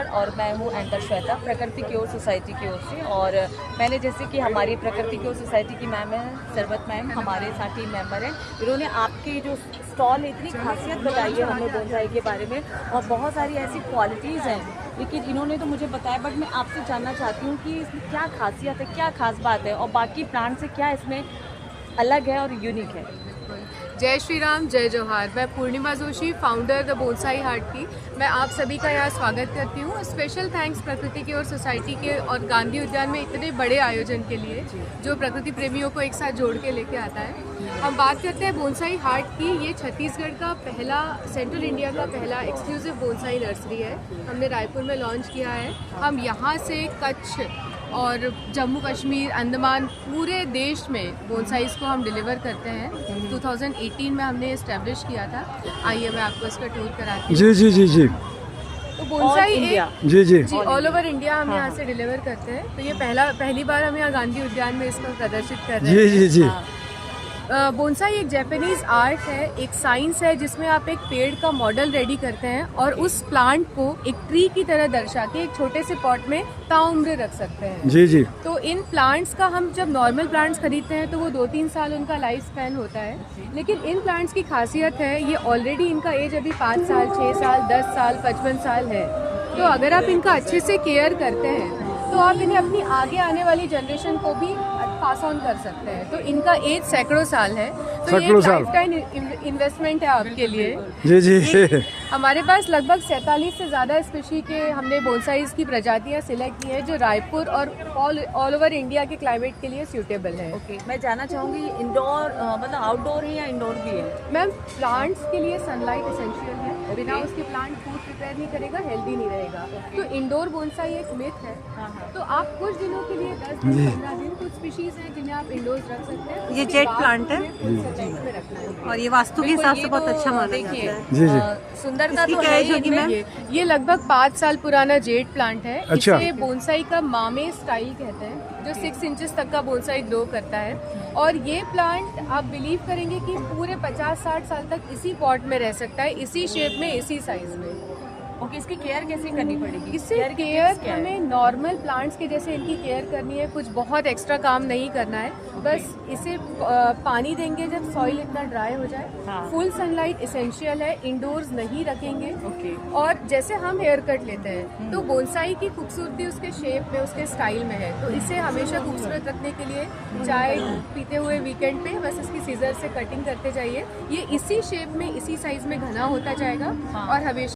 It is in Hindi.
छत्तीसगढ़ और मैं हूँ एंकर श्वेता प्रकृति की ओर सोसाइटी की ओर से। और मैंने जैसे कि हमारी प्रकृति की ओर सोसाइटी की मैम है सरबत मैम, हमारे साथ टीम मेंबर हैं, इन्होंने आपकी जो स्टॉल है इतनी खासियत बताई है हमें बोनसाई के बारे में और बहुत सारी ऐसी क्वालिटीज़ हैं, लेकिन इन्होंने तो मुझे बताया, बट मैं आपसे जानना चाहती हूँ कि इसमें क्या खासियत है, क्या खास बात है और बाकी प्लांट से क्या इसमें अलग है और यूनिक है। जय श्री राम, जय जोहार। मैं Purnima Joshi, founder the bonsai heart की मैं आप सभी का यहाँ स्वागत करती हूँ। स्पेशल थैंक्स प्रकृति की और सोसाइटी के और गांधी उद्यान में इतने बड़े आयोजन के लिए जो प्रकृति प्रेमियों को एक साथ जोड़ के लेके आता है। हम बात करते हैं बोनसाई हार्ट की। ये छत्तीसगढ़ का पहला, सेंट्रल इंडिया का पहला एक्सक्लूसिव बोनसाई नर्सरी है। हमने रायपुर में लॉन्च किया है। हम यहाँ से कच्छ और जम्मू कश्मीर, अंडमान, पूरे देश में बोनसाइज को हम डिलीवर करते हैं। 2018 में हमने इस्टेब्लिश किया था। आइए मैं आपको इसका टूर कराती हूँ। जी जी जी जी। तो बोनसाई जी जी जी ऑल ओवर इंडिया हम यहाँ से डिलीवर करते हैं। तो ये पहली बार हम यहाँ गांधी उद्यान में इसको प्रदर्शित कर रहे हैं। जी जी जी। बोनसाई एक जापानीज आर्ट है, एक साइंस है जिसमें आप एक पेड़ का मॉडल रेडी करते हैं और उस प्लांट को एक ट्री की तरह दर्शा के एक छोटे से पॉट में ताउम्र रख सकते हैं। जी जी। तो इन प्लांट्स का हम जब नॉर्मल प्लांट्स खरीदते हैं तो वो 2-3 साल उनका लाइफ स्पैन होता है, लेकिन इन प्लांट्स की खासियत है ये ऑलरेडी इनका एज अभी 5 साल, 6 साल, 10 साल, 55 साल है। तो अगर आप इनका अच्छे से केयर करते हैं तो आप इन्हें अपनी आगे आने वाली जनरेशन को भी पास ऑन कर सकते हैं। तो इनका एज सैकड़ों साल है, तो ये लाइफ टाइम इन्वेस्टमेंट है आपके लिए। जी जी। हमारे पास लगभग 47 से ज़्यादा स्पीशी के हमने बोनसाइज की प्रजातियां सिलेक्ट की हैं जो रायपुर और ऑल ओवर इंडिया के क्लाइमेट के लिए सूटेबल है। ओके, मैं जानना चाहूँगी इंडोर मतलब आउटडोर है या इंडोर भी है? मैम, प्लांट्स के लिए सनलाइट एसेंशियल है। बिना उसके प्लांट फूड प्रिपेयर नहीं करेगा, हेल्दी नहीं रहेगा। तो इंडोर बोनसाई एक मिथ है। तो आप कुछ दिनों के लिए 10 दिन 15 दिन कुछ स्पीशीज हैं जिन्हें आप इंडोर्स रख सकते हैं। ये जेट प्लांट है में रखना है और ये वास्तु के हिसाब से बहुत अच्छा माना जाता है। जी जी। सुंदरता तो क्या है एज होगी मैम? ये लगभग 5 साल पुराना जेट प्लांट है। अच्छा। इसे बोनसाई का मामे स्टाइल कहते हैं, जो 6 इंचेस तक का बोनसाई ग्रो करता है। और ये प्लांट आप बिलीव करेंगे कि पूरे 50-60 साल तक इसी पॉट में रह सकता है, इसी शेप में, इसी साइज में। ओके, इसकी केयर कैसे करनी पड़ेगी? इससे केयर हमें नॉर्मल प्लांट्स के जैसे इनकी केयर करनी है, कुछ बहुत एक्स्ट्रा काम नहीं करना है। बस इसे पानी देंगे जब सॉइल इतना ड्राई हो जाए। फुल सनलाइट एसेंशियल है, इंडोर्स नहीं रखेंगे। और जैसे हम हेयर कट लेते हैं तो बोनसाई की खूबसूरती उसके शेप में, उसके स्टाइल में है। तो इसे हमेशा खूबसूरत रखने के लिए चाय पीते हुए वीकेंड पे बस इसकी सीजर से कटिंग करते जाइए। ये इसी शेप में, इसी साइज में घना होता जाएगा और हमेशा